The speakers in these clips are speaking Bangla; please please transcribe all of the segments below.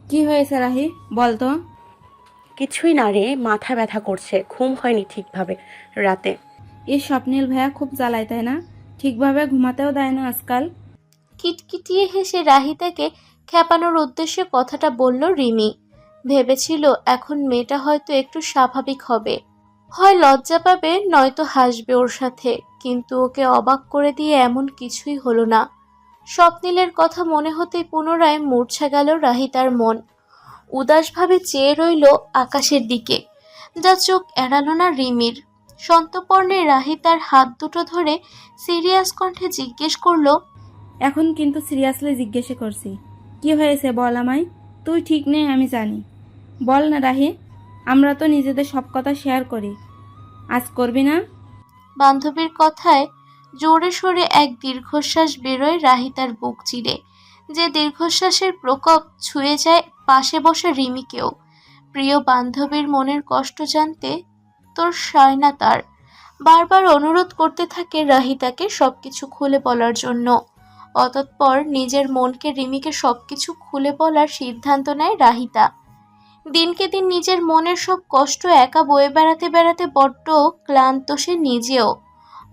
কি হয়েছে রাহি, বল তো। কিছুই না রে, মাথা ব্যথা করছে, ঘুম হয়নি ঠিকভাবে রাতে। এই স্বপ্নীল ভাইয়া খুব জ্বালায়, তাই না? ঠিকভাবে ঘুমাতেও দেয় না আজকাল। কিটকিটিয়ে হেসে রাহিতাকে খেপানোর উদ্দেশ্যে কথাটা বলল রিমি। ভেবেছিল এখন মেয়েটা হয়তো একটু স্বাভাবিক হবে, হয় লজ্জা পাবে নয়তো হাসবে ওর সাথে, কিন্তু ওকে অবাক করে দিয়ে এমন কিছুই হলো না। স্বপ্নিলের কথা মনে হতেই পুনরায় মূর্ছা গেল রাহিতার মন। উদাসভাবে চেয়ে রইল আকাশের দিকে, যা চোখ এড়ালো না রিমির। সন্তর্পণে রাহিতার হাত দুটো ধরে সিরিয়াস কণ্ঠে জিজ্ঞেস করলো, এখন কিন্তু সিরিয়াসলি জিজ্ঞেস করছি, কি হয়েছে বল আমায়। তুই ঠিক নেই আমি জানি, বল না রাহি। আমরা তো নিজেদের সব কথা শেয়ার করি, আজ করবি না? বান্ধবীর কথায় জোরে সোরে এক দীর্ঘশ্বাস বেরোয় রাহিতার বুক চিরে, যে দীর্ঘশ্বাসের প্রকোপ ছুঁয়ে যায় পাশে বসা রিমিকেও। প্রিয় বান্ধবীর মনের কষ্ট জানতে তোর সায় না তার। বারবার অনুরোধ করতে থাকে রাহিতাকে সবকিছু খুলে বলার জন্য। অতঃপর নিজের মনকে রিমিকে সবকিছু খুলে বলার সিদ্ধান্ত নেয় রাহিতা। দিনকে দিন নিজের মনের সব কষ্ট একা বয়ে বেড়াতে বেড়াতে বড্ড ক্লান্ত সে নিজেও।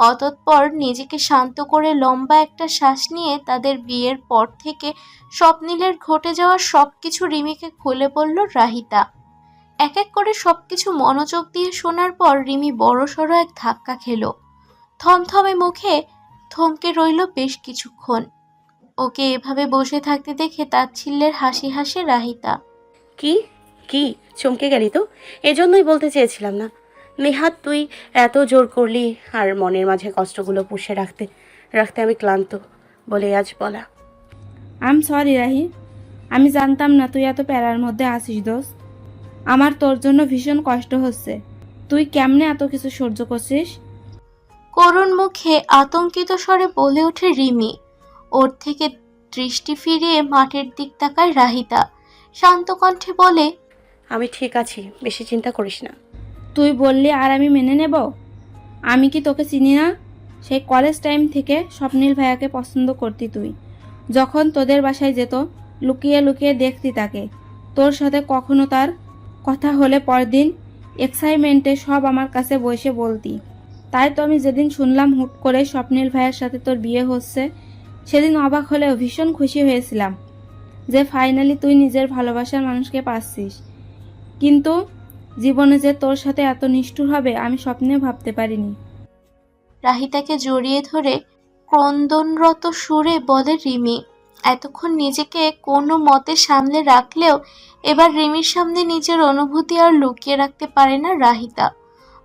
অতঃপর নিজেকে শান্ত করে লম্বা একটা শ্বাস নিয়ে তাদের বিয়ের পর থেকে স্বপ্নিলের ঘটে যাওয়া সবকিছু রিমিকে খুলে বলল রাহিতা। এক এক করে সবকিছু মনোযোগ দিয়ে শোনার পর রিমি বড়সড় এক ধাক্কা খেলো। থমথমে মুখে থমকে রইল বেশ কিছুক্ষণ। ওকে এভাবে বসে থাকতে দেখে তাচ্ছিল্যের হাসি হাসে রাহিতা। কি কি চমকে গেলি তো? এজন্যই বলতে চেয়েছিলাম না। নেহাত তুই এত জোর করলি, আর মনের মাঝে কষ্টগুলো পুষে রাখতে রাখতে আমি ক্লান্ত বলে আজ বলা। আই এম সরি রাহি, আমি জানতাম না তুই এত প্যারার মধ্যে আছিস দোস্ত। আমার তোর জন্য ভীষণ কষ্ট হচ্ছে। তুই কেমনে এত কিছু সহ্য করছিস? করুণ মুখে আতঙ্কিত স্বরে বলে ওঠে রিমি। ওর থেকে দৃষ্টি ফিরিয়ে মাঠের দিক তাকায় রাহিতা। শান্ত কণ্ঠে বলে, আমি ঠিক আছি, বেশি চিন্তা করিস না। তুই বললি আর আমি মেনে নেব? আমি কি তোকে চিনি না? সেই কলেজ টাইম থেকে স্বপ্নীল ভাইয়াকে পছন্দ করতি তুই। যখন তোদের বাসায় যেত, লুকিয়ে লুকিয়ে দেখতি তাকে। তোর সাথে কখনো তার কথা হলে পরদিন এক্সাইটমেন্টে সব আমার কাছে বসে বলতি। তাই তো আমি যেদিন শুনলাম হুট করে স্বপ্নীল ভাইয়ের সাথে তোর বিয়ে হচ্ছে, সেদিন অবাক হলেও ভীষণ খুশি হয়েছিলাম যে ফাইনালি তুই নিজের ভালোবাসার মানুষকে পাচ্ছিস। কিন্তু জীবনে যে তোর সাথে এত নিষ্ঠুর হবে আমি স্বপ্নেও ভাবতে পারিনি। রাহিতাকে জড়িয়ে ধরে ক্রন্দনরত সুরে বলে রিমি। এতক্ষণ নিজেকে কোনো মতে সামলে রাখলেও এবার রিমির সামনে নিজের অনুভূতি আর লুকিয়ে রাখতে পারে না রাহিতা।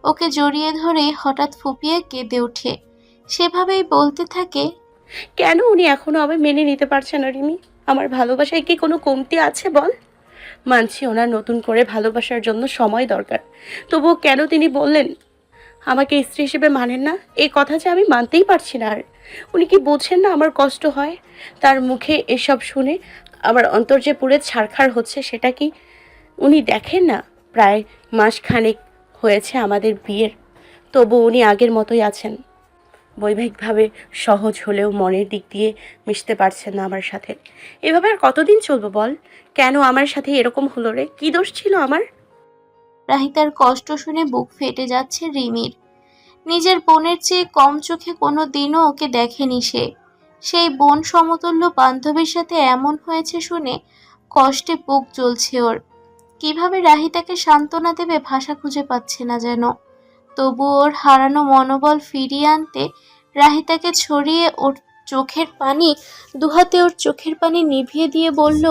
ওকে জড়িয়ে ধরে হঠাৎ ফুপিয়ে কেঁদে ওঠে। সেভাবেই বলতে থাকে, কেন উনি এখনো আমায় মেনে নিতে পারছে না রিমি? আমার ভালোবাসায় কি কোনো কমতি আছে বল? মানছি ওনার নতুন করে ভালোবাসার জন্য সময় দরকার, তবুও কেন তিনি বললেন আমাকে স্ত্রী হিসেবে মানেন না? এই কথা যে আমি মানতেই পারছি না। আর উনি কি বোঝেন না আমার কষ্ট হয়? তার মুখে এসব শুনে আমার অন্তর যে পুড়ে ছারখার হচ্ছে, সেটা কি উনি দেখেন না? প্রায় মাসখানেক হয়েছে আমাদের বিয়ের, তবু উনি আগের মতোই আছেন। বৈবাহিকভাবে সহজ হলেও মনের দিক দিয়ে মিশতে পারছেন না আমার সাথে। এভাবে আর কতদিন চলবো বল? কেন আমার সাথে এরকম হলো রে? কি দোষ ছিল আমার? রাহিতার কষ্ট শুনে বুক ফেটে যাচ্ছে রিমির। নিজের বোনের চেয়ে কম চোখে কোনো দিনও ওকে দেখেনি সে। সেই বোন সমতুল্য বান্ধবীর সাথে এমন হয়েছে শুনে কষ্টে বুক জ্বলছে ওর। কিভাবে রাহিতাকে সান্ত্বনা দেবে ভাষা খুঁজে পাচ্ছে না যেন। তবু ওর হারানো মনোবল ফিরিয়ে আনতে রাহিতাকে ছড়িয়ে ওর চোখের পানি দুহাতে ওর চোখের পানি নিভিয়ে দিয়ে বলল,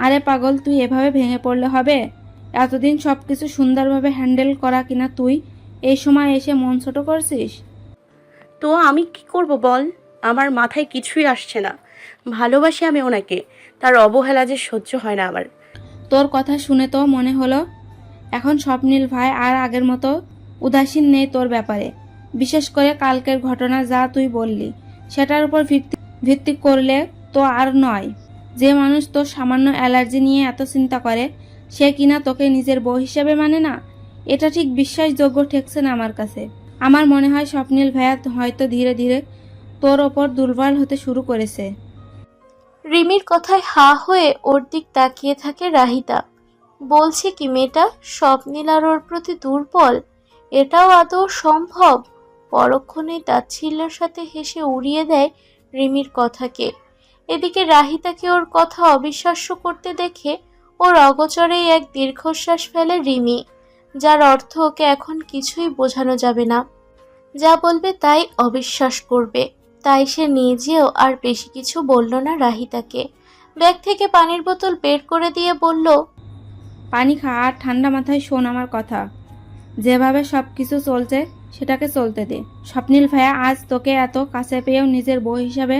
আরে পাগল, তুই এভাবে ভেঙে পড়লে হবে? এতদিন সব কিছু সুন্দরভাবে হ্যান্ডেল করা কিনা তুই এই সময় এসে মন ছোট করছিস? তো আমি কি করব বল? আমার মাথায় কিছুই আসছে না। ভালোবাসি আমি ওনাকে, তার অবহেলা যে সহ্য হয় না আমার। তোর কথা শুনে তো মনে হলো এখন স্বপ্নীল ভাই আর আগের মতো উদাসীন নেই তোর ব্যাপারে। বিশেষ করে কালকের ঘটনা যা তুই বললি, সেটার উপর ভিত্তি করলে তো আর নয়। যে মানুষ তোর সামান্য অ্যালার্জি নিয়ে এত চিন্তা করে, সে কিনা তোকে নিজের বউ হিসেবে মানে না, এটা ঠিক বিশ্বাসযোগ্য ঠেকছে না আমার কাছে। আমার মনে হয় স্বপ্নীল ভাইয়া হয়তো ধীরে ধীরে তোর ওপর দুর্বল হতে শুরু করেছে। রিমির কথায় হা হয়ে ওর দিক তাকিয়ে থাকে রাহিতা। বলছে কি মেয়েটা স্বপ্নীল আর ওর প্রতি দুর্বল? এটাও আদৌ সম্ভব? পরক্ষণেই তাচ্ছিল্যের সাথে হেসে উড়িয়ে দেয় রিমির কথাকে। এদিকে রাহিতাকে ওর কথা অবিশ্বাস্য করতে দেখে ওর অগোচরেই এক দীর্ঘশ্বাস ফেলে রিমি, যার অর্থ ওকে এখন কিছুই বোঝানো যাবে না। যা বলবে তাই অবিশ্বাস করবে। তাই সে নিজেও আর বেশি কিছু বলল না রাহিতাকে। ব্যাগ থেকে পানির বোতল বের করে দিয়ে বলল, পানি খা আর ঠান্ডা মাথায় শোন আমার কথা। যেভাবে সব কিছু চলছে সেটাকে চলতে দে। স্বপ্নিল ভাইয়া আজ তোকে এত কাছে পেয়েও নিজের বউ হিসাবে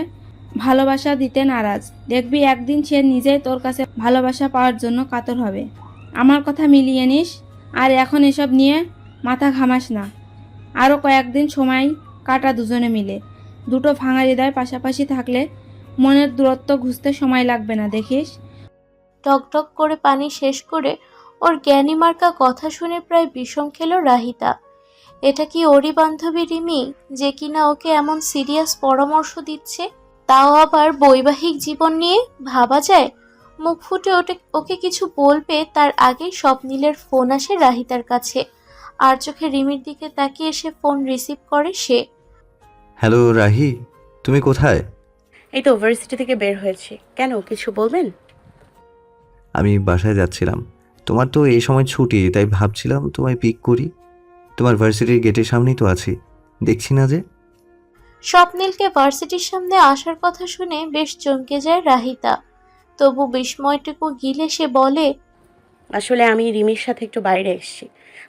ভালোবাসা দিতে নারাজ। দেখবি একদিন সে নিজেই তোর কাছে ভালোবাসা পাওয়ার জন্য কাতর হবে। আমার কথা মিলিয়ে নিস, আর এখন এসব নিয়ে মাথা ঘামাস না। আরও কয়েকদিন সময় কাটা দুজনে মিলে। দুটো ভাঙা হৃদয় পাশাপাশি থাকলে মনের দূরত্ব ঘুচতে সময় লাগবে না, দেখিস। টকটক করে পানি শেষ করে ওর জ্ঞানী মার্কা কথা শুনে প্রায় বিষম খেল রাহিতা। এটা কি ওরই বান্ধবী রিমি, যে কিনা ওকে এমন সিরিয়াস পরামর্শ দিচ্ছে? তাও আবার বৈবাহিক জীবন নিয়ে? ভাবা যায়? মুখ ফুটে ওকে কিছু বলবে তার আগেই স্বপ্নিলের ফোন আসে রাহিতার কাছে। আর চোখে রিমির দিকে তাকিয়ে সে ফোন রিসিভ করে সে। হ্যালো রাহি, তুমি কোথায়? এই তো ভার্সিটি থেকে বের হয়েছি। কেন, কিছু বলবেন? আমি বাসায় যাচ্ছিলাম। তোমার তো এই সময় ছুটি, তাই ভাবছিলাম তোমায় পিক করি। তোমার ভার্সিটির গেটের সামনেই তো আছি, দেখছি না যে? স্বপ্নিলকে ভার্সিটির সামনে আসার কথা শুনে বেশ চমকে যায় রাহিতা। তবু বিস্ময়টুকু গিলে সে বলে, আসলে আমি রিমির সাথে একটু বাইরে এসেছি।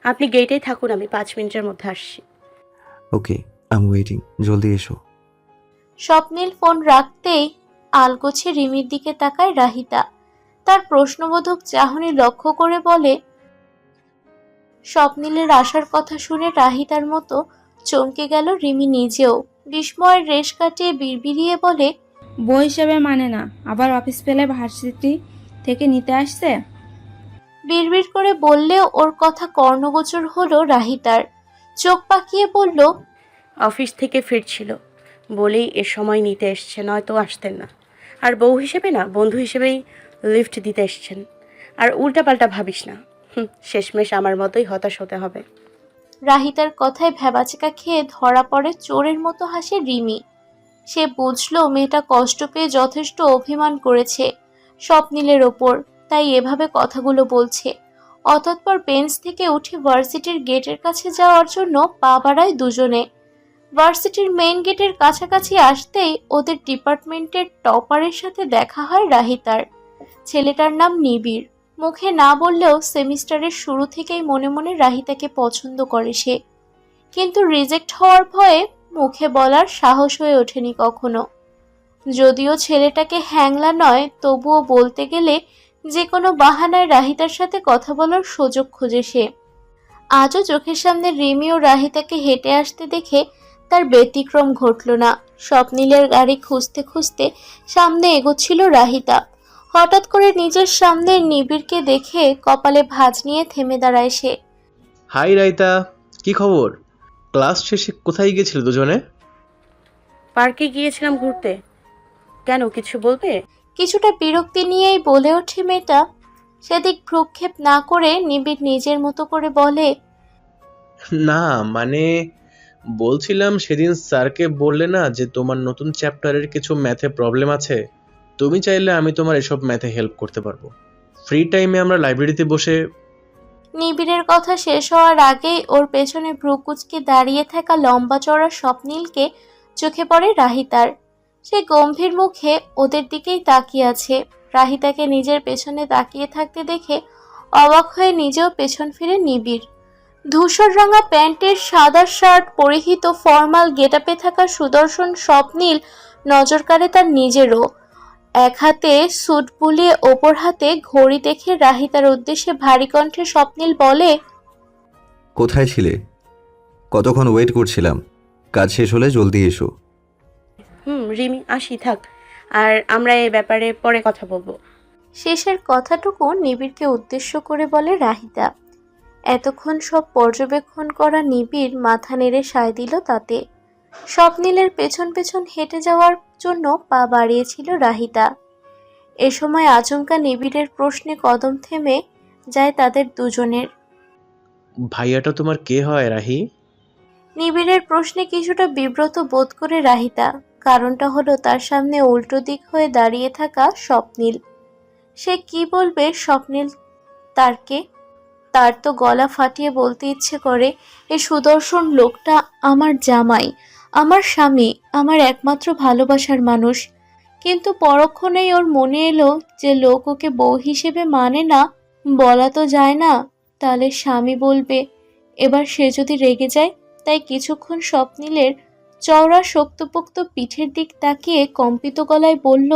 আপনি গেটেই থাকুন, আমি 5 মিনিটের মধ্যে আসছি। ওকে, আই এম ওয়েটিং, জলদি এসো। স্বপ্নিল ফোন রাখতেই আলগোছে রিমির দিকে তাকায় রাহিতা। তার প্রশ্নবোধক চাহনি লক্ষ্য করে বলে, স্বপ্নিলের আসার কথা শুনে রাহিতার মতো চমকে গেল রিমি নিজেও। বিস্ময়ের রেশ কাটিয়ে বিড়বিড়িয়ে বলে, বউ হিসেবে মানে না, আবার অফিস পেলে ভার্সিটি থেকে নিতে আসছে। বিড়বিড় করে বললেও ওর কথা কর্ণগোচর হলো রাহিতার। চোখ পাকিয়ে বলল, অফিস থেকে ফিরছিল বলেই এ সময় নিতে এসছে, নয়তো আসতেন না। আর বউ হিসেবে না, বন্ধু হিসেবেই লিফট দিতে এসছেন। আর উল্টাপাল্টা ভাবিস না, শেষমেশ আমার মতোই হতাশ হতে হবে। রাহিতার কথায় ভ্যাবাচেকা খেয়ে ধরা পড়ে চোরের মতো হাসে রিমি। সে বুঝলো মেয়েটা কষ্ট পেয়ে যথেষ্ট অভিমান করেছে স্বপ্নিলের ওপর, তাই এভাবে কথাগুলো বলছে। অতঃপর বেঞ্চ থেকে উঠে ভার্সিটির গেটের কাছে যাওয়ার জন্য পা বাড়ায় দুজনে। ভার্সিটির মেইন গেটের কাছাকাছি আসতেই ওদের ডিপার্টমেন্টের টপারের সাথে দেখা হয় রাহিতার। ছেলেটার নাম নিবিড়। মুখে না বললেও সেমিস্টারের শুরু থেকেই মনে মনে রাহিতাকে পছন্দ করে সে, কিন্তু রিজেক্ট হওয়ার ভয়ে মুখে বলার সাহস হয়ে ওঠেনি কখনো। যদিও ছেলেটাকে হ্যাংলা নয়, তবুও বলতে গেলে যে কোনো বাহানায় রাহিতার সাথে কথা বলার সুযোগ খোঁজে সে। আজও চোখের সামনে রিমি ও রাহিতাকে হেঁটে আসতে দেখে তার ব্যতিক্রম ঘটল না। স্বপ্নিলের গাড়ি খুঁজতে খুঁজতে সামনে এগোচ্ছিল রাহিতা। হঠাৎ করে নিজের সামনে নিবিড়কে দেখে কপালে ভাঁজ নিয়ে থেমে দাঁড়ায় সে। হাই রাইতা, কি খবর? ক্লাস শেষে কোথায় গিয়েছিলে দুজনে? পার্কে গিয়েছিলাম ঘুরতে। কেন, কিছু বলবে? কিছুটা বিরক্তি নিয়েই বলে ওঠে মেয়েটা। সেদিক ভ্রুক্ষেপ না করে নিবিড় নিজের মতো করে বলে, না মানে বলছিলাম, সেদিন স্যারকে বললে না যে তোমার নতুন চ্যাপ্টারের কিছু ম্যাথে প্রবলেম আছে। তুমি চাইলে আমি তোমার এসব ম্যাথে হেল্প করতে পারবো। ফ্রি টাইমে আমরা লাইব্রেরিতে বসে। নিবিড়ের কথা শেষ হওয়ার আগেই ওর পেছনে ভ্রুকুচকে দাঁড়িয়ে থাকা লম্বা চড়া স্বপ্নিলকে চোখে পড়ে রাহিতার। সে গম্ভীর মুখে ওদের দিকেই তাকিয়ে আছে। রাহিতাকে নিজের পেছনে তাকিয়ে থাকতে দেখে অবাক হয়ে নিজেও পেছন ফিরে নিবিড়। ধূসর রঙা প্যান্টের সাদা শার্ট পরিহিত ফর্মাল গেটআপে থাকা সুদর্শন স্বপ্নিল নজর কাড়ে তার নিজেরও। এক হাতে স্যুট বুলিয়ে ওপর হাতে ঘড়ি দেখে রাহিতার উদ্দেশ্যে ভারী কণ্ঠে স্বপ্নিল বলে, কোথায় ছিলে? কতক্ষণ ওয়েট করছিলাম। কাজ শেষ হলে জলদি এসো। রিমি, আসি থাক, আর আমরা এই ব্যাপারে পরে কথা বলবো। শেষের কথাটুকু নিবিড়কে উদ্দেশ্য করে বলে রাহিতা। এতক্ষণ সব পর্যবেক্ষণ করা নিবিড় মাথা নেড়ে সায় দিল তাতে। স্বপ্নিলের পেছন পেছন হেঁটে যাওয়ার জন্য পা বাড়িয়েছিল রাহিতা। এ সময় আচমকা নিবিড়ের প্রশ্নে কদম থেমে যায় তাদের দুজনের। ভাইয়াটা তোমার কে হয় রাহি? নিবিড়ের প্রশ্নে কিছুটা বিব্রত বোধ করে রাহিতা। কারণটা হলো তার সামনে উল্টো দিক হয়ে দাঁড়িয়ে থাকা স্বপ্নীল। সে কি বলবে স্বপ্নীল তারকে? তার তো গলা ফাটিয়ে বলতে ইচ্ছে করে, এ সুদর্শন লোকটা আমার জামাই, আমার স্বামী, আমার একমাত্র ভালোবাসার মানুষ। কিন্তু পরক্ষণেই ওর মনে এলো যে লোক ওকে বউ হিসেবে মানে না। বলা তো যায় না, তাহলে স্বামী বলবে। এবার সে যদি রেগে যায়, তাই কিছুক্ষণ স্বপ্নীলের চওড়া শক্তপোক্ত পিঠের দিক তাকিয়ে কম্পিত গলায় বলল,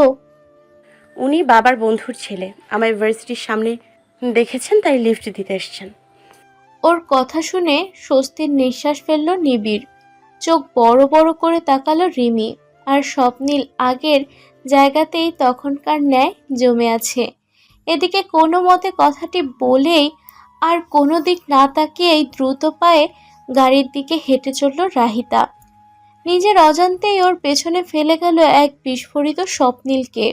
উনি বাবার বন্ধুর ছেলে, আমার ভার্সিটির সামনে দেখেছেন তাই লিফট দিতে এসেছেন। ওর কথা শুনে স্বস্তির নিঃশ্বাস ফেলল নিবিড়। চোখ বড় বড় করে তাকালো রিমি। আর স্বপ্নীল আগের জায়গাতেই তখনকার ন্যায় জমে আছে। এদিকে কোনো মতে কথাটি বলেই আর কোনো দিক না তাকিয়েই দ্রুত পায়ে গাড়ির দিকে হেঁটে চলল রাহিতা। নিজের অজান্তেই ওর পেছনে ফেলে গেল এক বিস্ফোরিত স্বপ্নীলকে।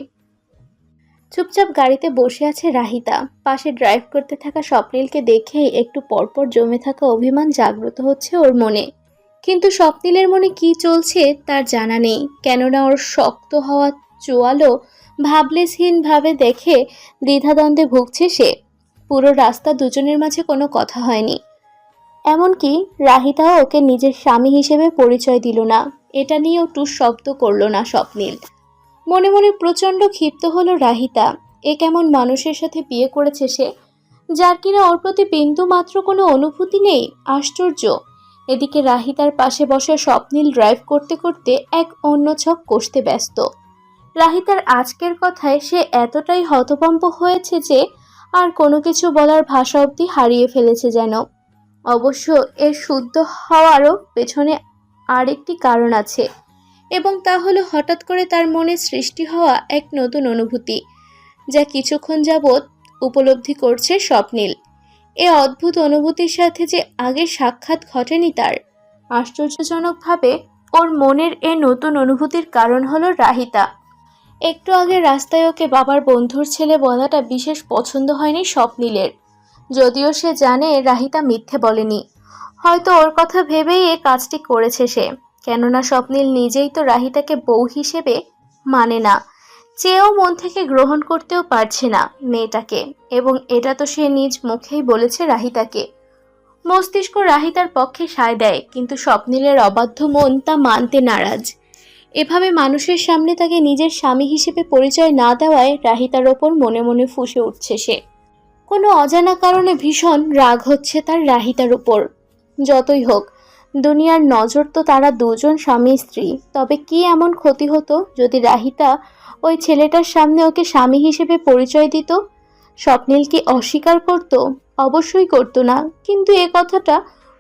চুপচাপ গাড়িতে বসে আছে রাহিতা। পাশে ড্রাইভ করতে থাকা স্বপ্নীলকে দেখেই একটু পরপর জমে থাকা অভিমান জাগ্রত হচ্ছে ওর মনে। কিন্তু স্বপ্নীলের মনে কি চলছে তার জানা নেই, কেননা ওর শক্ত হওয়া চোয়ালো ভাবলেশহীনভাবে দেখে দ্বিধাদ্বন্দ্বে ভুগছে সে। পুরো রাস্তা দুজনের মাঝে কোনো কথা হয়নি। এমনকি রাহিতাও ওকে নিজের স্বামী হিসেবে পরিচয় দিল না। এটা নিয়েও টুস শব্দ করল না স্বপ্নীল। মনে মনে প্রচণ্ড ক্ষিপ্ত হলো রাহিতা। এ কেমন মানুষের সাথে বিয়ে করেছে সে, যার কিনা ওর প্রতি বিন্দু মাত্র কোনো অনুভূতি নেই। আশ্চর্য। এদিকে রাহিতার পাশে বসে স্বপ্নীল ড্রাইভ করতে করতে এক অন্য ছক কষতে ব্যস্ত। রাহিতার আজকের কথায় সে এতটাই হতভম্ব হয়েছে যে আর কোনো কিছু বলার ভাষা অবধি হারিয়ে ফেলেছে যেন। অবশ্য এর শুদ্ধ হওয়ারও পেছনে আরেকটি কারণ আছে, এবং তা হলো হঠাৎ করে তার মনে সৃষ্টি হওয়া এক নতুন অনুভূতি, যা কিছুক্ষণ যাবৎ উপলব্ধি করছে স্বপ্নীল। এ অদ্ভুত অনুভূতির সাথে যে আগে সাক্ষাৎ ঘটেনি তার। আশ্চর্যজনকভাবে ওর মনের এ নতুন অনুভূতির কারণ হলো রাহিতা। একটু আগে রাস্তায় ওকে বাবার বন্ধুর ছেলে বলাটা বিশেষ পছন্দ হয়নি স্বপ্নীলের, যদিও সে জানে রাহিতা মিথ্যে বলেনি। হয়তো ওর কথা ভেবেই এ কাজটি করেছে সে, কেননা স্বপ্নীল নিজেই তো রাহিতাকে বউ হিসেবে মানে না, চেয়েও মন থেকে গ্রহণ করতেও পারছে না মেয়েটাকে, এবং এটা তো সে নিজ মুখেই বলেছে রাহিতাকে। মস্তিষ্ক রাহিতার পক্ষে সায় দেয়, কিন্তু স্বপ্নীলের অবাধ্য মন তা মানতে নারাজ। এভাবে মানুষের সামনে তাকে নিজের স্বামী হিসেবে পরিচয় না দেওয়ায় রাহিতার ওপর মনে মনে ফুঁসে উঠছে সে। কোনো অজানা কারণে ভীষণ রাগ হচ্ছে তার রাহিতার উপর। যতই হোক, দুনিয়ার নজর তো তারা দুজন স্বামী স্ত্রী। তবে কি এমন ক্ষতি হতো যদি রাহিতা ওই ছেলেটার সামনে ওকে স্বামী হিসেবে পরিচয় দিত? স্বপ্নীল কি অস্বীকার করত? অবশ্যই করতো না, কিন্তু এ কথাটা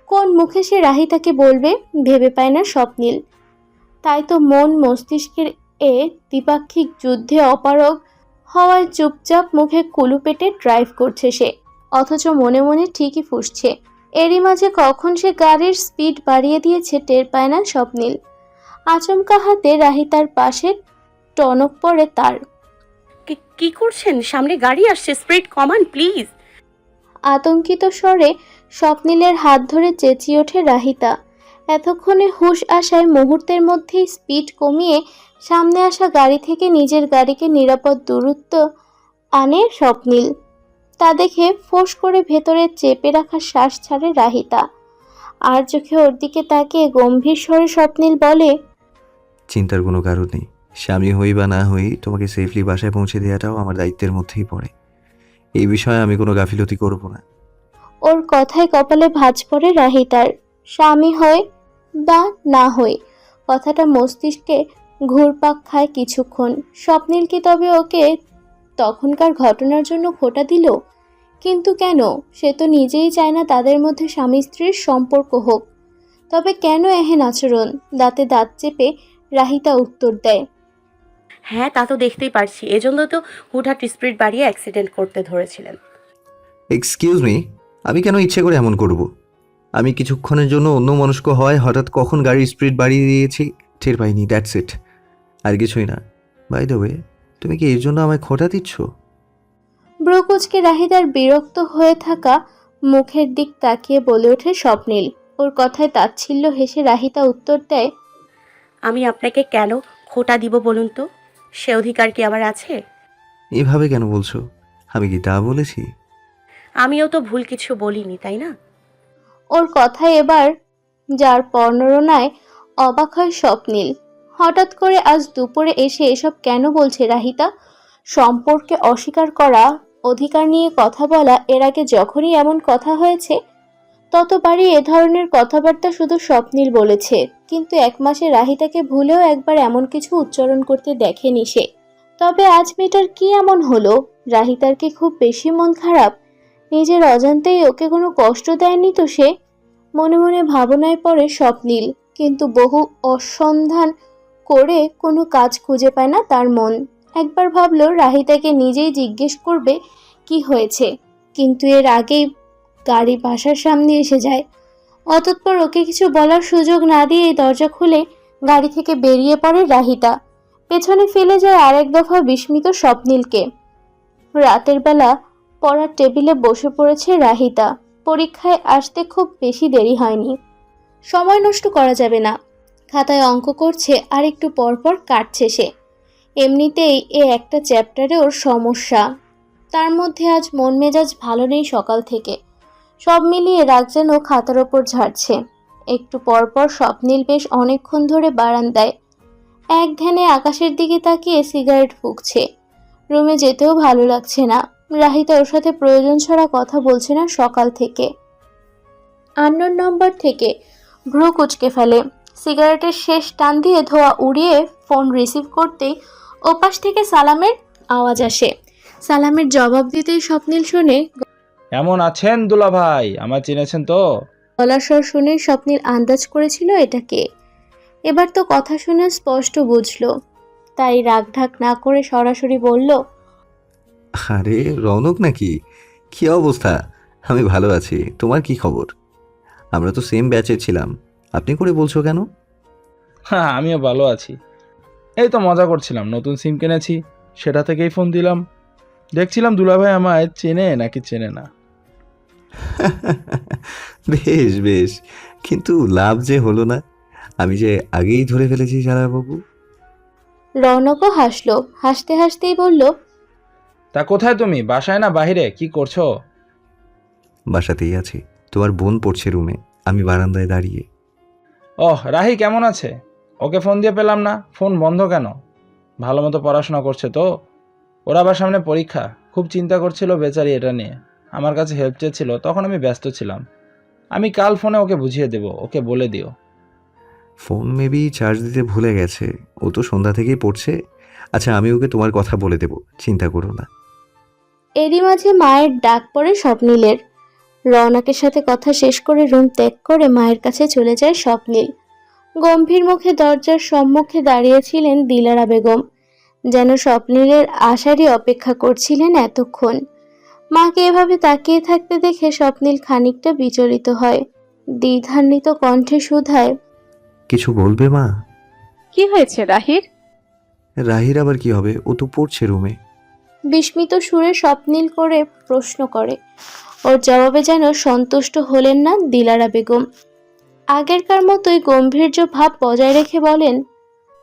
কোন মুখে সে রাহিতাকে বলবে ভেবে পায় না স্বপ্নীল। তাই তো মন মস্তিষ্কের এ দ্বিপাক্ষিক যুদ্ধে অপারগ হওয়ায় চুপচাপ মুখে কুলু পেটে ড্রাইভ করছে সে, অথচ মনে মনে ঠিকই ফুঁসছে। এরই মাঝে কখন সে গাড়ির স্পিড বাড়িয়ে দিয়েছে টের পায় না স্বপ্নীল। আচমকা হাতে রাহিতার পাশে টনক পড়ে তার। কি করছেন? সামনে গাড়ি আসছে, স্পিড কমান প্লিজ। আতঙ্কিত স্বরে স্বপ্নীলের হাত ধরে চেঁচিয়ে ওঠে রাহিতা। এতক্ষণে হুঁশ আসায় মুহূর্তের মধ্যেই স্পিড কমিয়ে সামনে আসা গাড়ি থেকে নিজের গাড়িকে নিরাপদ দূরত্ব আনে স্বপ্নীল। তা দেখে ফোঁস করে ভেতরে চেপে রাখা শ্বাস ছাড়ে রাহিতা। আর চোখে ওর দিকে তাকিয়ে গম্ভীর স্বরে স্বপ্নীল বলে, চিন্তার কোনো কারণ নেই। স্বামী হই বা না হই, তোমাকে সেফলি বাসায় পৌঁছে দেওয়াটাও আমার দায়িত্বের মধ্যেই পড়ে। এই বিষয়ে আমি কোনো গাফিলতি করব না। ওর কথায় কপালে ভাঁজ পড়ে রাহিতার। স্বামী হয় বা না হয়, কথাটা মস্তিষ্কে ঘুরপাক খায় কিছুক্ষণ। স্বপ্নীল কি তবে ওকে তখনকার ঘটনার জন্য খোঁটা দিল? কিন্তু কেন? সে তো নিজেই চায় না তাদের মধ্যে স্বামী স্ত্রীর সম্পর্ক হোক। তবে কেন এহেন আচরণ? দাঁতে দাঁত চেপে রাহিতা উত্তর দেয়, হ্যাঁ, তা তো দেখতেই পারছি, এজন্য তো হুটহাট স্পিড বাড়িয়ে অ্যাক্সিডেন্ট করতে ধরেছিলেন। এক্সকিউজ মি, আমি কেন ইচ্ছে করে এমন করব? আমি কিছুক্ষণের জন্য অন্য মনস্ক হয় হঠাৎ কখন গাড়ির স্পিড বাড়িয়ে দিয়েছি টের পাইনি, দ্যাটস ইট। আর কিছুই না। বাই দ্য ওয়ে, তুমি কি এর জন্য আমায় খোঁটা দিচ্ছ? ব্রুকুচকে রাহিতার বিরক্ত হয়ে থাকা মুখের দিক তাকিয়ে বলে ওঠে স্বপ্নীল। ওর কথায় তাচ্ছিল্য হেসে রাহিতা উত্তর দেয়, আমি আপনাকে কেন খোটা দিব বলুন তো? সে অধিকার কি আমার আছে? এভাবে কেন বলছো? আমি কি তা বলেছি? আমিও তো ভুল কিছু বলিনি, তাই না? ওর কথায় এবার যার পর্ণরনায় অবাক হয় স্বপ্নীল। হঠাৎ করে আজ দুপুরে এসে এসব কেন বলছে রাহিতা? সম্পর্কে অস্বীকার করা, অধিকার নিয়ে কথা বলা, এর আগে যখনই এমন কথা হয়েছে ততবারই এ ধরনের কথাবার্তা শুধু স্বপ্নীল বলেছে, কিন্তু 1 মাসে রাহিতাকে ভুলেও একবার এমন কিছু উচ্চারণ করতে দেখেনি সে। তবে আজ মেয়েটার কি এমন হলো? রাহিতার কি খুব বেশি মন খারাপ? নিজের অজান্তেই ওকে কোনো কষ্ট দেয়নি তো সে? মনে মনে ভাবনায় পড়ে স্বপ্নীল, কিন্তু বহু অনুসন্ধান করে কোনো কাজ খুঁজে পায় না তার মন। একবার ভাবলো রাহিতাকে নিজেই জিজ্ঞেস করবে কি হয়েছে, কিন্তু এর আগেই গাড়ি বাসার সামনে এসে যায়। অতঃপর ওকে কিছু বলার সুযোগ না দিয়ে দরজা খুলে গাড়ি থেকে বেরিয়ে পড়ে রাহিতা। পেছনে ফেলে যায় আরেক দফা বিস্মিত স্বপ্নীলকে। রাতের বেলা পড়ার টেবিলে বসে পড়েছে রাহিতা। পরীক্ষায় আসতে খুব বেশি দেরি হয়নি। সময় নষ্ট করা যাবে না। খাতায় অঙ্ক করছে আর একটু পর পর কাটছে সে। এমনিতেই একটা চ্যাপ্টারে ওর সমস্যা, তার মধ্যে আজ মন মেজাজ ভালো নেই সকাল থেকে। সব মিলিয়ে রাগ যেন খাতার ওপর ঝাড়ছে। একটু পর পর স্বপ্নীল বেশ অনেকক্ষণ ধরে বারান্দায় এক ধ্যানে আকাশের দিকে তাকিয়ে সিগারেট ফুঁকছে। রুমে যেতেও ভালো লাগছে না। রাহিতা ওর সাথে প্রয়োজন ছাড়া কথা বলছে না সকাল থেকে। আননোন নম্বর থেকে ভ্রু কুঁচকে ফেলে। সিগারেটের শেষ টান দিয়ে ধোঁয়া উড়িয়ে ফোন রিসিভ করতেই ওপাশ থেকে সালামের আওয়াজ আসে। সালামের জবাব দিতেই স্বপ্নীল শুনে কেমন আছেন দুলা ভাই? আমার চিনেছেন তো? গলার স্বর শুনে স্বপ্নীল আন্দাজ করেছিল এটাকে। এবার তো কথা শুনে স্পষ্ট বুঝলো, তাই রাগঢাক না করে সরাসরি বলল, আরে রৌনক নাকি? কি অবস্থা? আমি ভালো আছি। তোমার কি খবর? আমরা তো সেম ব্যাচে ছিলাম। আপনি করে বলছো কেন? হ্যাঁ, আমিও ভালো আছি। এই তো মজা করছিলাম, নতুন সিম কিনেছি, সেটা থেকেই ফোন দিলাম। দেখছিলাম দুলা ভাই আমায় চেনে নাকি চেনে না। বেশ বেশ, কিন্তু লাভ যে হলো না। আমি যে আগেই ধরে ফেলেছি বাবু। রৌনকও হাসলো। হাসতে হাসতেই বলল, তা কোথায় তুমি? বাসায় না বাহিরে? কি করছো? বাসাতেই আছি। তোমার বোন পড়ছে রুমে, আমি বারান্দায় দাঁড়িয়ে। ওহ, রাহি কেমন আছে? ওকে ফোন দিয়ে পেলাম না, ফোন বন্ধ কেন? ভালো মতো পড়াশোনা করছে তো? ওর আবার সামনে পরীক্ষা, খুব চিন্তা করছিল বেচারি এটা নিয়ে। আমার কাছে হেল্প চেয়েছিল, তখন আমি ব্যস্ত ছিলাম। আমি কাল ফোনে ওকে বুঝিয়ে দেব, ওকে বলে দিও। ফোন মেবি চার্জ দিতে ভুলে গেছে। ও তো সন্ধ্যা থেকেই পড়ছে। আচ্ছা, আমি ওকে তোমার কথা বলে দেব, চিন্তা করো না। এরই মাঝে মায়ের ডাক পড়ে স্বপ্নীলের। রৌনকের সাথে কথা শেষ করে রুম ত্যাগ করে মায়ের কাছে চলে যায় স্বপ্নীল। গম্ভীর মুখে দরজার সম্মুখে দাঁড়িয়েছিলেন দিলারা বেগম, যেন স্বপ্নীলের আসারই অপেক্ষা করছিলেন এতক্ষণ। মাকে এভাবে তাকিয়ে থাকতে দেখে স্বপ্নীল খানিকটা বিচলিত হয়। দ্বিধান্বিত কণ্ঠে শুধায়, কিছু বলবে মা? কি হয়েছে রাহির? রাহির আবার কি হবে? ও তো পড়ছে রুমে। বিস্মিত সুরে স্বপ্নীল করে প্রশ্ন করে। ওর জবাবে যেন সন্তুষ্ট হলেন না দিলারা বেগম। আগেরকার মতোই গম্ভীর্য ভাব বজায় রেখে বলেন,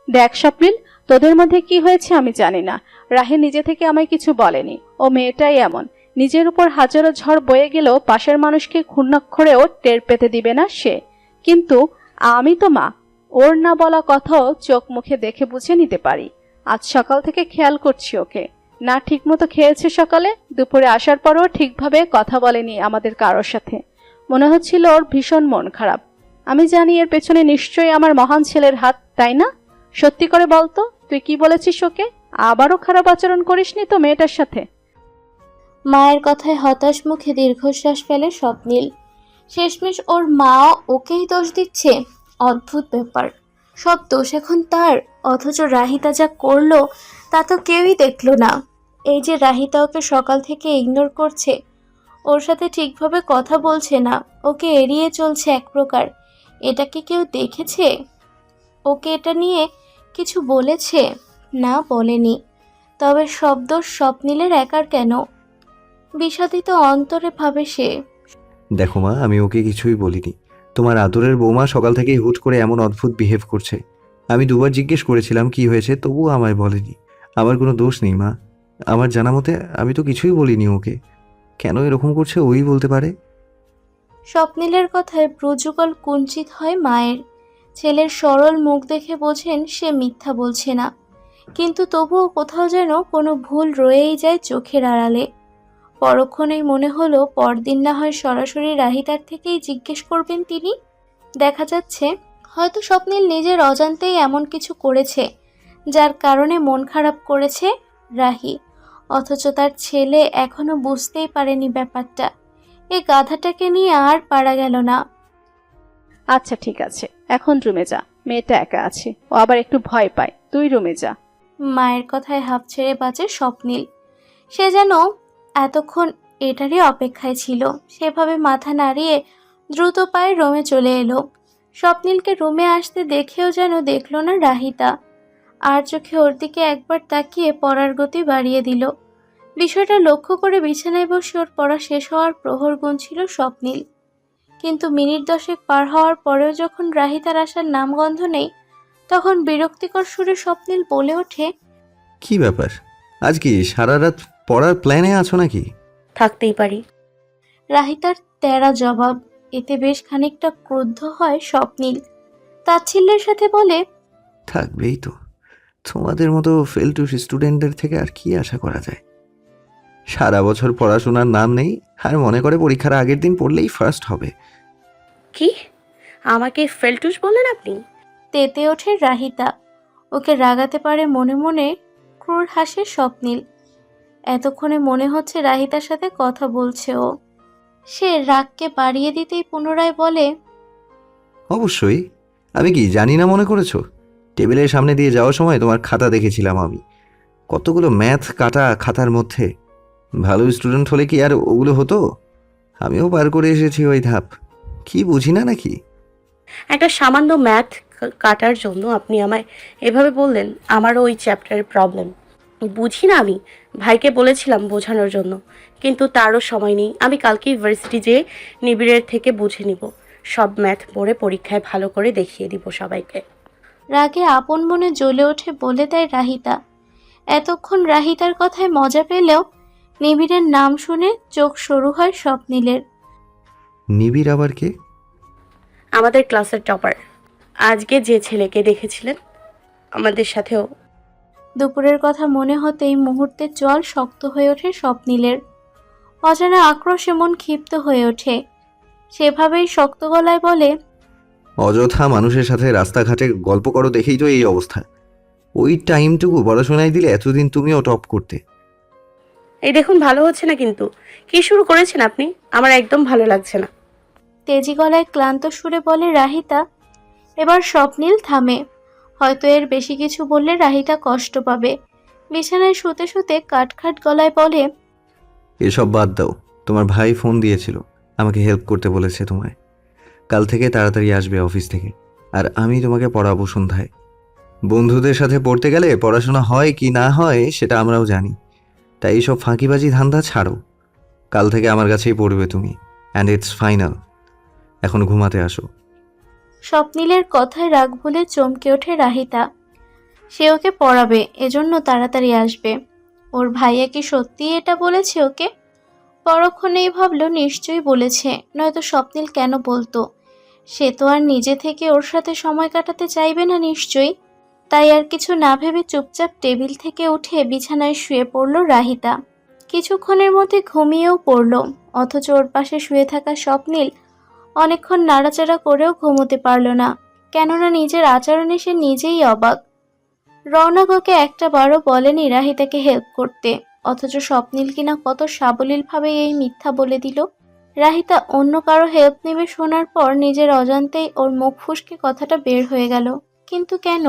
দেখ স্বপ্নিল, তোদের মধ্যে কি হয়েছে আমি জানি না। রাহি নিজে থেকে আমায় কিছু বলেনি। ও মেয়েটাই এমন, নিজের উপর হাজারো ঝড় বয়ে গেলেও পাশের মানুষকে ক্ষুণ্ণাক্ষরেও টের পেতে দিবে না সে। কিন্তু আমি তো মা, ওর না বলা কথাও চোখ মুখে দেখে বুঝে নিতে পারি। আজ সকাল থেকে খেয়াল করছি ওকে, না ঠিকমতো খেয়েছে সকালে, দুপুরে আসার পরও ঠিকভাবে কথা বলেনি আমাদের কারোর সাথে। মনে হচ্ছিল ওর ভীষণ মন খারাপ। আমি জানি এর পেছনে নিশ্চয়ই আমার মহান ছেলের হাত, তাই না? সত্যি করে বলতো, তুই কি বলেছিস ওকে? আবারও খারাপ আচরণ করিসনি তো মেয়েটার সাথে? মায়ের কথায় হতাশ মুখে দীর্ঘশ্বাস ফেলে স্বপ্নীল। শেষমেশ ওর মা ওকেই দোষ দিচ্ছে। অদ্ভুত ব্যাপার, সব দোষ এখন তার। অথচ রাহিতা যা করলো তা তো কেউই দেখলো না। এই যে রাহিতা ওকে সকাল থেকে ইগনোর করছে, ওর সাথে ঠিকভাবে কথা বলছে না, ওকে এড়িয়ে চলছে এক প্রকার, এটা কি কেউ দেখেছে? ওকে এটা নিয়ে কিছু বলেছে? না, বলেনি। তবে শব্দ স্বপ্নিলের একার কেন? বিষাদিত অন্তরে ভাবে সে। দেখো মা, আমি ওকে কিছুই বলিনি। তোমার আদরের বৌমা সকাল থেকেই হুট করে এমন অদ্ভুত বিহেভ করছে। আমি দুবার জিজ্ঞেস করেছিলাম কি হয়েছে, তবুও আমায় বলেনি। আমার কোনো দোষ নেই মা। আমার জানা মতে আমি তো কিছুই বলিনি ওকে। কেন এরকম করছে ওই বলতে পারে। স্বপ্নিলের কথায় প্রযুগল কুঞ্চিত হয় মায়ের। ছেলের সরল মুখ দেখে বোঝেন সে মিথ্যা বলছে না, কিন্তু তবুও কোথাও যেন কোনো ভুল রয়েই যায় চোখের আড়ালে। পরক্ষণেই মনে হলো পরদিন না হয় সরাসরি রাহিতার থেকেই জিজ্ঞেস করবেন তিনি। দেখা যাচ্ছে হয়তো স্বপ্নিল নিজের অজান্তেই এমন কিছু করেছে যার কারণে মন খারাপ করেছে রাহি, অথচ তার ছেলে এখনো বুঝতেই পারেনি ব্যাপারটা। এই গাধাটাকে নিয়ে আর পারা গেল না। আচ্ছা ঠিক আছে, এখন রুমে যা, মেয়েটা একা আছে, ও আবার একটু ভয় পায়, তুই রুমে যা। মায়ের কথায় হাঁপ ছেড়ে বাঁচে স্বপ্নিল। সে যেন এতক্ষণ এটারই অপেক্ষায় ছিল। সেভাবে মাথা নাড়িয়ে দ্রুত পায়ে রুমে চলে এলো। স্বপ্নিলকে রুমে আসতে দেখেও যেন দেখল না রাহিতা, আর চোখে ওর দিকে একবার তাকিয়ে পড়ার গতি বাড়িয়ে দিল। বিষয়টা লক্ষ্য করে বিছানায় বসে ওর পড়া শেষ হওয়ার প্রহর গুনছিল স্বপ্নিল। কিন্তু মিনিট 10 পার হওয়ার পরেও যখন রাহিতার আসার নামগন্ধ নেই, তখন বিরক্তিকর সুরে স্বপ্নিল বলে ওঠে, কি ব্যাপার, আজ কি সারা রাত পড়ার প্ল্যানে আছো নাকি? থাকতেই পারি। রাহিতার তেড়া জবাব এতে বেশ খানিকটা ক্রুদ্ধ হয় স্বপ্নিল। তাচ্ছিল্যের সাথে বলে, থাকবেই তো। তোমাদের মতো ফেলটু স্টুডেন্টদের থেকে আর কি আশা করা যায়? সারা বছর পড়াশোনার নাম নেই, আর মনে করে পরীক্ষার আগের দিন পড়লেই ফার্স্ট হবে। কি? আমাকে ফেলটুস বললেন আপনি? তেতে ওঠে রাহিতা। ওকে রাগাতে পারে মনে মনে ক্রূর হাসে স্বপ্নিল। এতক্ষণে মনে হচ্ছে রাহিতার সাথে কথা বলছে ও। সে রাগকে বাড়িয়ে দিতেই পুনরায় বলে, অবশ্যই। আমি কি জানি না মনে করেছো? টেবিলের সামনে দিয়ে যাওয়ার সময় তোমার খাতা দেখেছিলাম আমি। কতগুলো ম্যাথ কাটা খাতার মধ্যে। ভালো স্টুডেন্ট হলে কি আর ওগুলো হতো? আমিও পার করে এসেছি ওই ধাপ। কি বুঝি না নাকি? একটা সামান্য ম্যাথ কাটার জন্য আপনি আমায় এভাবে বললেন? আমারও ওই চ্যাপ্টারের প্রবলেম, বুঝি না আমি। ভাইকে বলেছিলাম বোঝানোর জন্য, কিন্তু তারও সময় নেই। আমি কালকে ইউনিভার্সিটি যেয়ে নিবিড়ের থেকে বুঝে নিব। সব ম্যাথ পড়ে পরীক্ষায় ভালো করে দেখিয়ে দিব সবাইকে। রাগে আপন মনে জ্বলে ওঠে বলে দেয় রাহিতা। এতক্ষণ রাহিতার কথায় মজা পেলেও নিবিড়ের নাম শুনে চোখ সরু হয় স্বপ্নিলের। নিবিড় আবার কে? আমাদের ক্লাসের টপার। আজকে যে ছেলেকে দেখেছিলেন আমাদের সাথেও। দুপুরের কথা মনে হতেই মুহূর্তে জল শক্ত হয়ে ওঠে স্বপ্নিলের। অজানা আক্রোশে মন ক্ষিপ্ত হয়ে ওঠে। সেভাবেই শক্ত গলায় বলে, অযথা মানুষের সাথে রাস্তাঘাটে গল্প করো দেখেই তো এই অবস্থা। ওই টাইমটুকু পড়াশোনায় দিলে এতদিন তুমিও টপ করতে। এই দেখুন, ভালো হচ্ছে না কিন্তু। কি শুরু করেছেন আপনি? আমার একদম ভালো লাগছে না। তেজি গলায় ক্লান্ত সুরে বলে রাহিতা। এবার স্বপ্নিল থামে। হয়তো এর বেশি কিছু বললে রাহিতা কষ্ট পাবে। বিছানায় শুতে শুতে কাটখাট গলায় বলে, এসব বাদ দাও। তোমার ভাই ফোন দিয়েছিল, আমাকে হেল্প করতে বলেছে তোমায়। কাল থেকে তাড়াতাড়ি আসবে অফিস থেকে, আর আমি তোমাকে পড়াবো সন্ধ্যায়। বন্ধুদের সাথে পড়তে গেলে পড়াশোনা হয় কি না হয় সেটা আমরাও জানি। তাই এইসব ফাঁকিবাজি ধান্দা ছাড়ো। কাল থেকে আমার কাছেই পড়বে তুমি, অ্যান্ড ইটস ফাইনাল। এখন ঘুমাতে আসো। স্বপ্নিলের কথায় রাগ ভুলে চমকে ওঠে রাহিতা। সে ওকে পড়াবে, এজন্য তাড়াতাড়ি আসবে। ওর ভাইয়া কি সত্যিই এটা বলেছে ওকে? পরক্ষণেই ভাবলো নিশ্চয়ই বলেছে, নয়তো স্বপ্নিল কেন বলতো? সে তো আর নিজে থেকে ওর সাথে সময় কাটাতে চাইবে না নিশ্চয়ই। তাই আর কিছু না ভেবে চুপচাপ টেবিল থেকে উঠে বিছানায় শুয়ে পড়ল রাহিতা। কিছুক্ষণের মধ্যে ঘুমিয়েও পড়ল, অথচ ওর পাশে শুয়ে থাকা স্বপ্নিল অনেকক্ষণ নাড়াচাড়া করেও ঘুমোতে পারল না। কেননা নিজের আচরণে সে নিজেই অবাক। রওনক ওকে একটা বারও বলেনি রাহিতাকে হেল্প করতে, অথচ স্বপ্নিল কিনা কত সাবলীলভাবে এই মিথ্যা বলে দিল। রাহিতা অন্য কারো হেল্প নেবে শোনার পর নিজের অজান্তেই ওর মুখ ফুসকে কথাটা বের হয়ে গেল। কিন্তু কেন?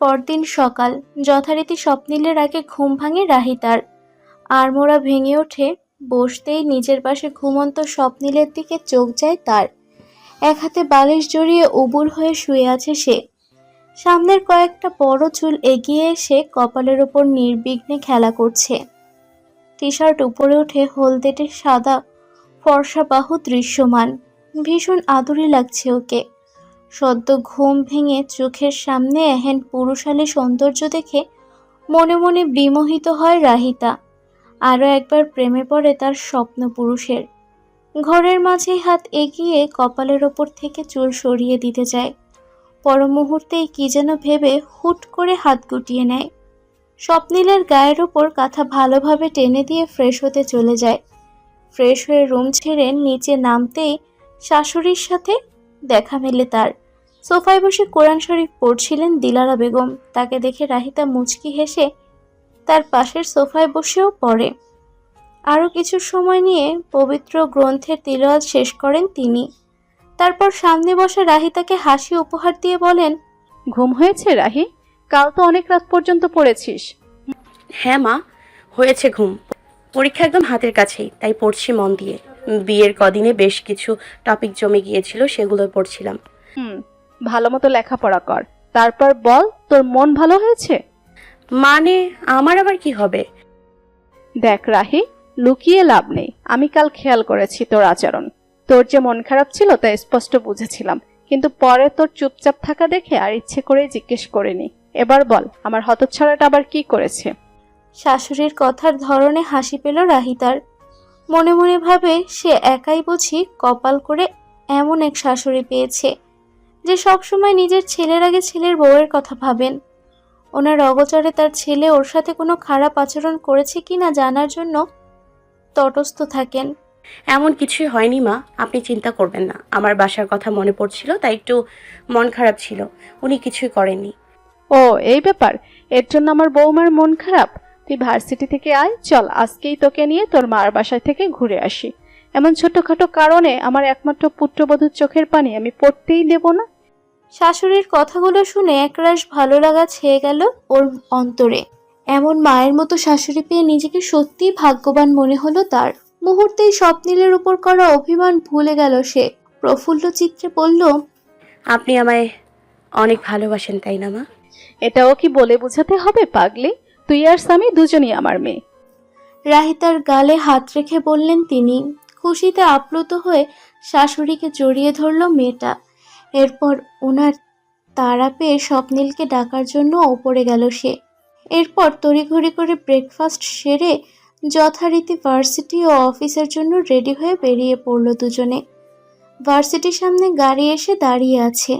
পরদিন সকাল যথারীতি স্বপ্নিলের আগে ঘুম ভাঙে রাহিতার। আড়মোড়া ভেঙে ওঠে। বসতেই নিজের পাশে ঘুমন্ত স্বপ্নিলের দিকে চোখ যায় তার। এক হাতে বালিশ জড়িয়ে উবুর হয়ে শুয়ে আছে সে। সামনের কয়েকটা বড় চুল এগিয়ে এসে কপালের ওপর নির্বিঘ্নে খেলা করছে। টি শার্ট উপরে উঠে হলদেটে সাদা ফর্সা বাহু দৃশ্যমান। ভীষণ আদুরি লাগছে ওকে। সদ্য ঘুম ভেঙে চোখের সামনে এহেন পুরুষালী সৌন্দর্য দেখে মনে মনে বিমোহিত হয় রাহিতা। আরও একবার প্রেমে পড়ে তার স্বপ্ন পুরুষের। ঘরের মাঝে হাত এগিয়ে কপালের ওপর থেকে চুল সরিয়ে দিতে যায়। পর মুহূর্তেই কি যেন ভেবে হুট করে হাত গুটিয়ে নেয়। স্বপ্নিলের গায়ের ওপর কাঁথা ভালোভাবে টেনে দিয়ে ফ্রেশ হতে চলে যায়। ফ্রেশ হয়ে রুম ছেড়ে নিচে নামতেই শাশুড়ির সাথে দেখা মেলে তার। সোফায় বসে কোরআন শরীফ পড়ছিলেন দিলারা বেগম। তাকে দেখে রাহিতা মুচকি হেসে তার পাশের সোফায় বসেও পড়ে। আরও কিছু সময় নিয়ে পবিত্র গ্রন্থের তিলাওয়াত শেষ করেন তিনি। তারপর সামনে বসা রাহিতাকে হাসি উপহার দিয়ে বলেন, ঘুম হয়েছে রাহি? কাল তো অনেক রাত পর্যন্ত পড়েছিস। হ্যাঁ মা, হয়েছে ঘুম। পরীক্ষা একদম হাতের কাছেই, তাই পড়ছি মন দিয়ে। বিয়ের কদিনে বেশ কিছু টপিক জমে গিয়েছিল, সেগুলো পড়ছিলাম। ভালো মতো লেখাপড়া কর, তারপর বল তোর মন ভালো হয়েছে? মানে আমার আবার কি হবে? দেখ রাহি, লুকিয়ে লাভ নেই। আমি কাল খেয়াল করেছি তোর আচরণ। তোর যে মন খারাপ ছিল তা স্পষ্ট বুঝেছিলাম, কিন্তু পরে তোর চুপচাপ থাকা দেখে আর ইচ্ছে করে জিজ্ঞেস করিনি। এবার বল, আমার হতচ্ছাড়াটা আবার কি করেছে? শাশুড়ির কথার ধরনে হাসি পেল রাহিতার। মনে মনে ভাবে সে একাই বুঝি কপাল করে এমন এক শাশুড়ি পেয়েছে যে সবসময় নিজের ছেলের আগে ছেলের বউয়ের কথা ভাবেন। ওনার অগোচরে তার ছেলে ওর সাথে কোনো খারাপ আচরণ করেছে কিনা জানার জন্য তটস্থ থাকেন। এমন কিছুই হয়নি মা, আপনি চিন্তা করবেন না। আমার বাসার কথা মনে পড়ছিল, তাই একটু মন খারাপ ছিল। উনি কিছুই করেননি। ও এই ব্যাপার, এর জন্য আমার বৌমার মন খারাপ? তুই ভার্সিটি থেকে আয়, চল আজকেই তোকে নিয়ে তোর মার বাসায় থেকে ঘুরে আসি। এমন ছোটখাটো কারণে আমার একমাত্র পুত্রবধূর চোখের পানি আমি পড়তেই দেব না। শাশুড়ির কথাগুলো শুনে একরাশ ভালো লাগা ছেয়ে গেল ওর অন্তরে। এমন মায়ের মতো শাশুড়ি পেয়ে নিজেকে সত্যিই ভাগ্যবান মনে হলো তার। মুহূর্তেই স্বপ্নিলের উপর করা অভিমান ভুলে গেল সে। প্রফুল্ল চিত্রে বলল, আপনি আমায় অনেক ভালোবাসেন, তাই না মা? এটাও কি বলে বোঝাতে হবে পাগলি? তুই আর স্বামী দুজনই আমার মেয়ে। রাহিতার গালে হাত রেখে বললেন তিনি। খুশিতে আপ্লুত হয়ে শাশুড়িকে জড়িয়ে ধরল মেয়েটা। এরপর ওনার তাড়া পেয়ে স্বপ্নিলকে ডাকার জন্য ওপরে গেল সে। এরপর তড়িঘড়ি করে ব্রেকফাস্ট সেরে যথারীতি ভার্সিটি ও অফিসের জন্য রেডি হয়ে বেরিয়ে পড়ল দুজনে। ভার্সিটির সামনে গাড়ি এসে দাঁড়িয়ে আছে।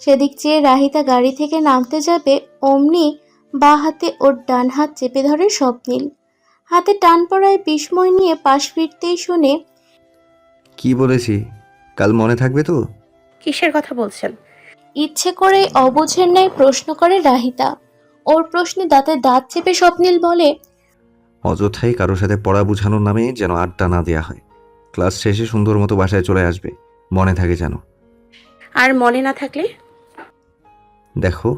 সেদিক চেয়ে রাহিতা গাড়ি থেকে নামতে যাবে, অমনি বাঁ হাতে ওর ডান হাত চেপে ধরে স্বপ্নিল। হাতে টান পড়ায় বিস্ময় নিয়ে পাশ ফিরতেই শুনে, কি বলেছি কাল মনে থাকবে তো? কিসের কথা বলছেন? ইচ্ছে করে অবুঝের ন্যায় প্রশ্ন করে রাহিতা। ওর প্রশ্নে দাঁতে দাঁত চেপে স্বপ্নিল বলে, অযথাই কারোর সাথে পড়া বোঝানোর নামে যেন আড্ডা না দেওয়া হয়। ক্লাস শেষে সুন্দর মতো বাসায় চলে আসবে, মনে থাকে যেন। আর মনে না থাকলে? দেখো,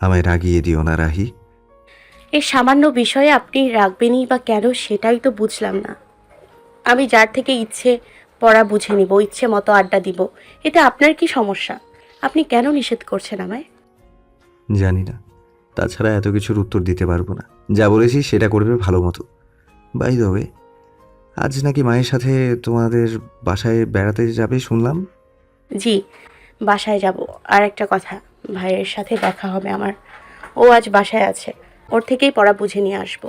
আমায় রাগিয়ে দিও না রাহি। এই সামান্য বিষয়ে আপনি রাখবেনই বা কেন, সেটাই তো বুঝলাম না। আমি যার থেকে ইচ্ছে পড়া বুঝে নিব, ইচ্ছে মতো আড্ডা দিব, এতে আপনার কি সমস্যা? আপনি কেন নিষেধ করছেন আমায়? জানি না, তাছাড়া এত কিছুর উত্তর দিতে পারবো না। যা বলেছি সেটা করবে ভালো মতো। বাই দ্য ওয়ে, আজ নাকি মায়ের সাথে তোমাদের বাসায় বেড়াতে যাবে শুনলাম। জি, বাসায় যাব। আর একটা কথা, ভাইয়ের সাথে দেখা হবে আমার। ও আজ বাসায় আছে, ওর থেকেই পড়া বুঝে নিয়ে আসবো।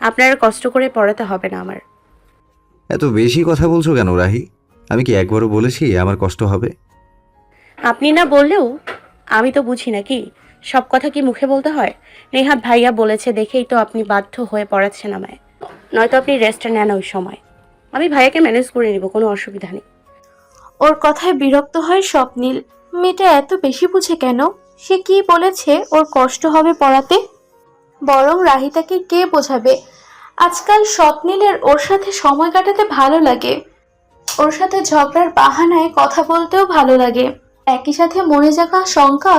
আপনার আর কষ্ট করে পড়াতে হবে না আমার। এত বেশি কথা বলছো কেন রাহি? আমি কি একবারও বলেছি আমার কষ্ট হবে? আপনি না বললেও আমি তো বুঝি নাকি? সব কথা কি মুখে বলতে হয়? নেহাত ভাইয়া বলেছে দেখেই তো আপনি বাধ্য হয়ে পড়াচ্ছেন আমায়, নয়তো আপনি রেস্টে নেন ওই সময়। আমি ভাইয়াকে ম্যানেজ করে নিব, কোনো অসুবিধা নেই। ওর কথায় বিরক্ত হয় স্বপ্নিল। মেয়েটা এত বেশি বুঝে কেন? সে কি বলেছে ওর কষ্ট হবে পড়াতে? বরং রাহিতাকে কে বোঝাবে? আজকাল স্বপ্নিলের ওর সাথে সময় কাটাতে ভালো লাগে। ওর সাথে ঝগড়ার বাহানায় কথা বলতেও ভালো লাগে। একই সাথে মনে জাগা শঙ্কা,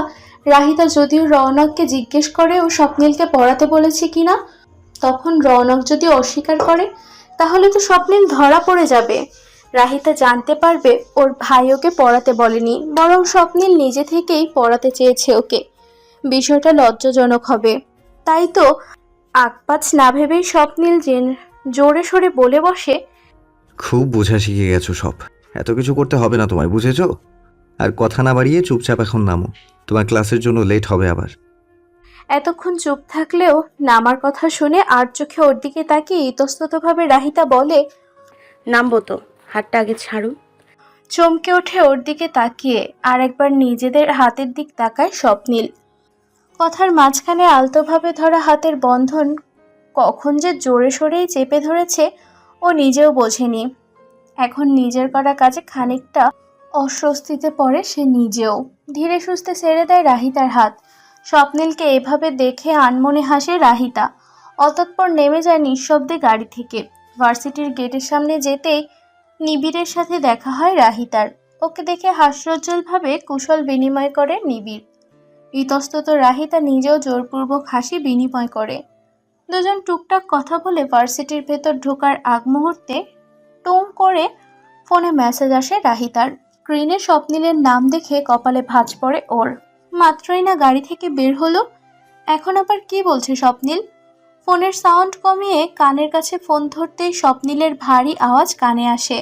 রাহিতা যদিও রওনককে জিজ্ঞেস করে ও স্বপ্নিলকে পড়াতে বলেছে কিনা। তখন রওনক যদি অস্বীকার করে তাহলে তো স্বপ্নিল ধরা পড়ে যাবে। রাহিতা জানতে পারবে ওর ভাই ওকে পড়াতে বলেনি, বরং স্বপ্নিল নিজে থেকেই পড়াতে চেয়েছে ওকে। বিষয়টা লজ্জাজনক হবে। তাই তো আকপাচ না ভেবেই স্বপ্নিল জোরে সোরে বলে বসে, খুব বোঝা শিখে গেছো সব। এত কিছু করতে হবে না তোমায়, বুঝেছো? আর কথা না বাড়িয়ে চুপচাপ এখন নামো, তোমার ক্লাসের জন্য লেট হবে আবার। এতক্ষণ চুপ থাকলেও নামার কথা শুনে আর চোখে ওর দিকে তাকিয়ে ইতস্ততভাবে রাহিতা বলে, নামবো তো, হাতটা আগে ছাড়ুন। চমকে ওঠে ওর দিকে তাকিয়ে, আর একবার নিজেদের হাতের দিক তাকায় স্বপ্নিল। কথার মাঝখানে আলতোভাবে ধরা হাতের বন্ধন কখন যে জোরে সোরেই চেপে ধরেছে ও নিজেও বোঝেনি। এখন নিজের করা কাজে খানিকটা অস্বস্তিতে পড়ে সে নিজেও। ধীরে সুস্থে ছেড়ে দেয় রাহিতার হাত। স্বপ্নিলকে এভাবে দেখে আনমনে হাসে রাহিতা। অতঃপর নেমে যায় নিঃশব্দে গাড়ি থেকে। ভার্সিটির গেটের সামনে যেতেই নিবিড়ের সাথে দেখা হয় রাহিতার। ওকে দেখে হাস্যোজ্জ্বলভাবে কুশল বিনিময় করে নিবিড়। ইতস্তত রাহিতা নিজেও জোরপূর্বক হাসি বিনিময় করে। দুজন টুকটাক কথা বলে ভার্সিটির ভেতর ঢোকার আগ মুহূর্তে টুং করে ফোনে মেসেজ আসে রাহিতার। স্ক্রিনে স্বপ্নিলের নাম দেখে কপালে ভাঁজ পড়ে ওর। মাত্রই না গাড়ি থেকে বের হলো, এখন আবার কি বলছে স্বপ্নিল? ফোনের সাউন্ড কমিয়ে কানের কাছে ফোন ধরতেই স্বপ্নিলের ভারী আওয়াজ কানে আসে।